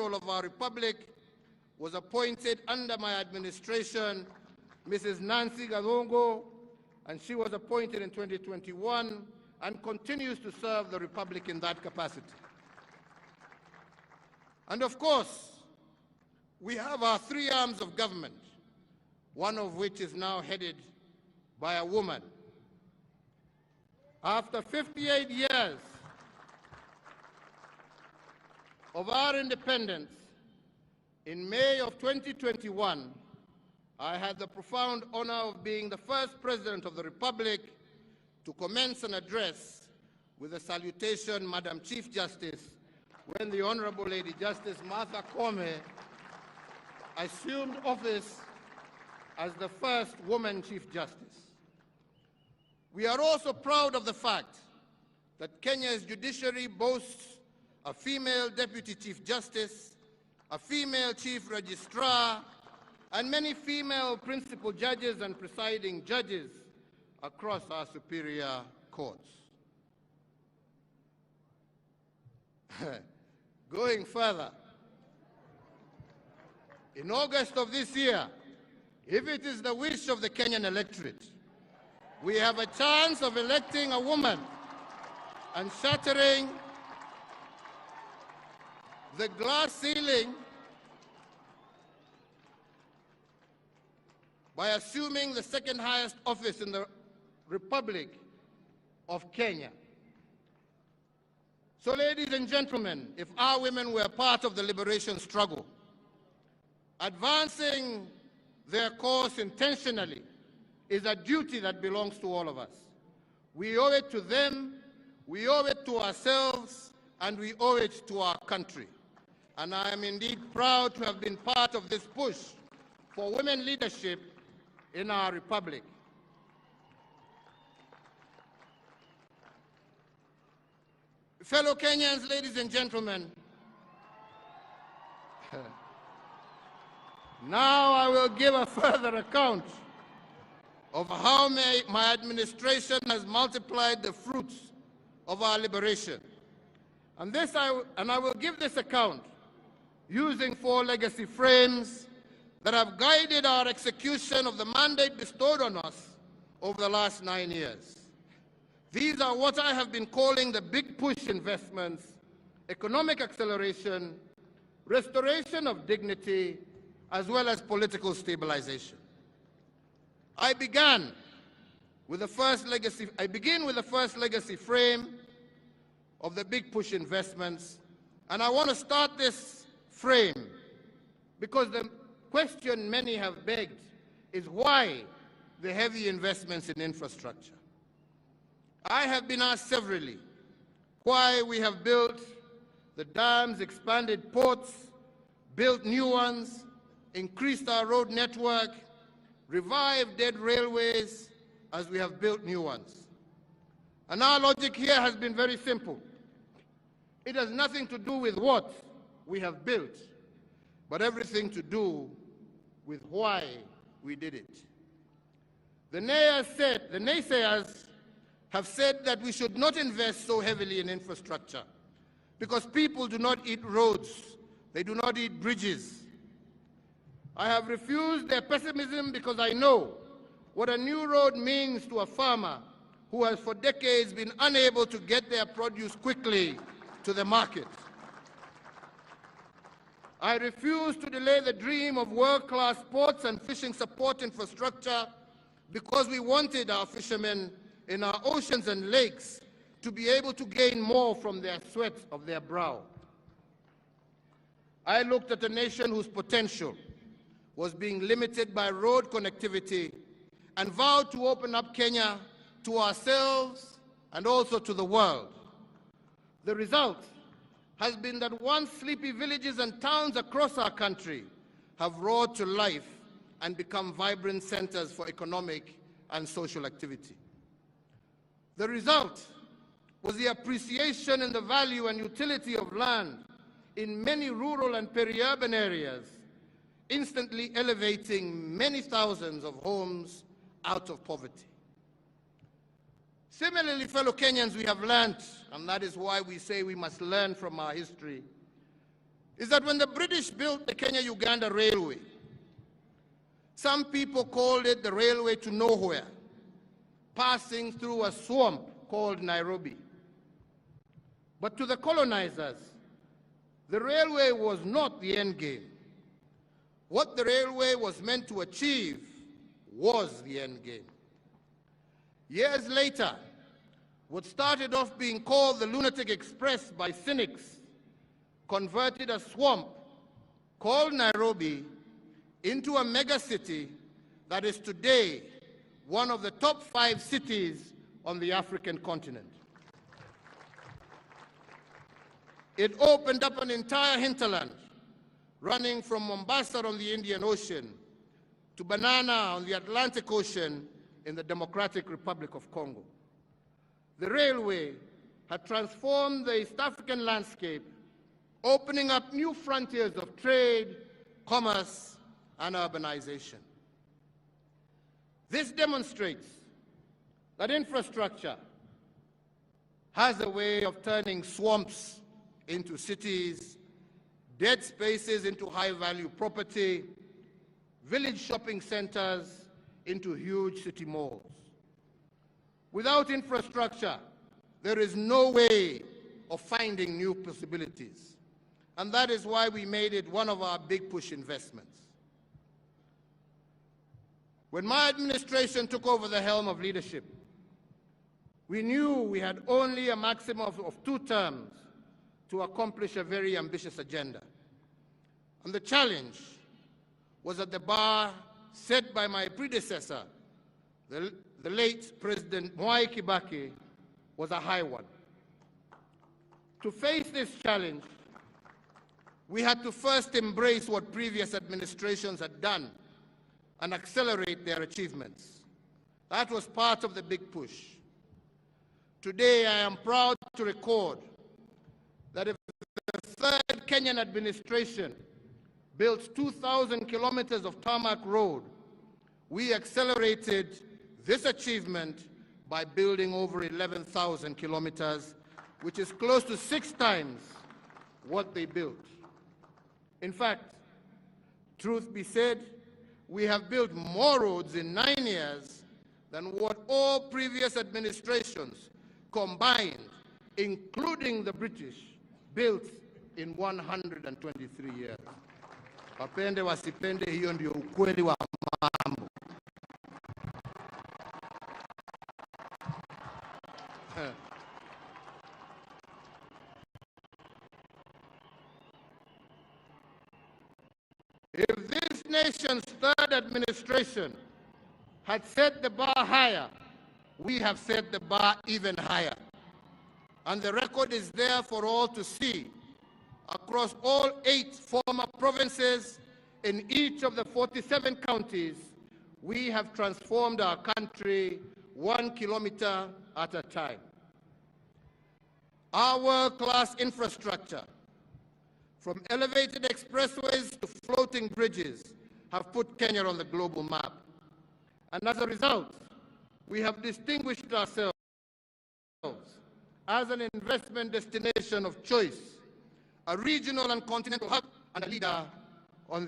General of our Republic was appointed under my administration, Mrs. Nancy Gadongo, and she was appointed in 2021 and continues to serve the Republic in that capacity. And of course, we have our three arms of government, one of which is now headed by a woman. After 58 years of our independence, in May of 2021, I had the profound honor of being the first President of the Republic to commence an address with a salutation, Madam Chief Justice, when the Honorable Lady Justice Martha Koome assumed office as the first woman Chief Justice. We are also proud of the fact that Kenya's judiciary boasts a female Deputy Chief Justice, a female Chief Registrar, and many female principal judges and presiding judges across our superior courts. Going further, in August of this year, if it is the wish of the Kenyan electorate, we have a chance of electing a woman and shattering the glass ceiling by assuming the second highest office in the Republic of Kenya. So, ladies and gentlemen, if our women were part of the liberation struggle, advancing their cause intentionally is a duty that belongs to all of us. We owe it to them, we owe it to ourselves, and we owe it to our country. And I am indeed proud to have been part of this push for women leadership in our republic. Fellow Kenyans, ladies and gentlemen, now I will give a further account of how my administration has multiplied the fruits of our liberation. And I will give this account using 4 legacy frames that have guided our execution of the mandate bestowed on us over the last 9 years. These are what I have been calling the big push investments: economic acceleration, restoration of dignity, as well as political stabilization. I begin with the first legacy frame of the big push investments, and I want to start this frame because the question many have begged is why the heavy investments in infrastructure. I have been asked severally why we have built the dams, expanded ports, built new ones, increased our road network, revived dead railways as we have built new ones. And our logic here has been very simple. It has nothing to do with what we have built, but everything to do with why we did it. The naysayers have said that we should not invest so heavily in infrastructure because people do not eat roads, they do not eat bridges. I have refused their pessimism because I know what a new road means to a farmer who has for decades been unable to get their produce quickly to the market. I refuse to delay the dream of world-class ports and fishing support infrastructure because we wanted our fishermen in our oceans and lakes to be able to gain more from their sweat of their brow. I looked at a nation whose potential was being limited by road connectivity and vowed to open up Kenya to ourselves and also to the world. The result has been that once sleepy villages and towns across our country have roared to life and become vibrant centers for economic and social activity. The result was the appreciation in the value and utility of land in many rural and peri-urban areas, instantly elevating many thousands of homes out of poverty. Similarly, fellow Kenyans, we have learned, and that is why we say we must learn from our history, is that when the British built the Kenya-Uganda Railway, some people called it the railway to nowhere, passing through a swamp called Nairobi. But to the colonizers, the railway was not the end game. What the railway was meant to achieve was the end game. Years later, what started off being called the Lunatic Express by cynics converted a swamp called Nairobi into a megacity that is today one of the top 5 cities on the African continent. It opened up an entire hinterland, running from Mombasa on the Indian Ocean to Banana on the Atlantic Ocean in the Democratic Republic of Congo. The railway had transformed the East African landscape, opening up new frontiers of trade, commerce, and urbanization. This demonstrates that infrastructure has a way of turning swamps into cities, dead spaces into high-value property, village shopping centers into huge city malls. Without infrastructure, there is no way of finding new possibilities. And that is why we made it one of our big push investments. When my administration took over the helm of leadership, we knew we had only a maximum of 2 terms to accomplish a very ambitious agenda. And the challenge was that the bar set by my predecessor, the late President Mwai Kibaki, was a high one. To face this challenge, we had to first embrace what previous administrations had done and accelerate their achievements. That was part of the big push. Today, I am proud to record that if the third Kenyan administration built 2,000 kilometers of tarmac road, we accelerated this achievement by building over 11,000 kilometers, which is close to 6 times what they built. In fact, truth be said, we have built more roads in 9 years than what all previous administrations combined, including the British, built in 123 years. Wapende, wasipende, hiyo ndio ukweli wa mambo. If this nation's third administration had set the bar higher, we have set the bar even higher. And the record is there for all to see. Across all 8 former provinces in each of the 47 counties, we have transformed our country 1 kilometer at a time. Our world-class infrastructure, from elevated expressways to floating bridges, have put Kenya on the global map. And as a result, we have distinguished ourselves as an investment destination of choice, a regional and continental hub, and a leader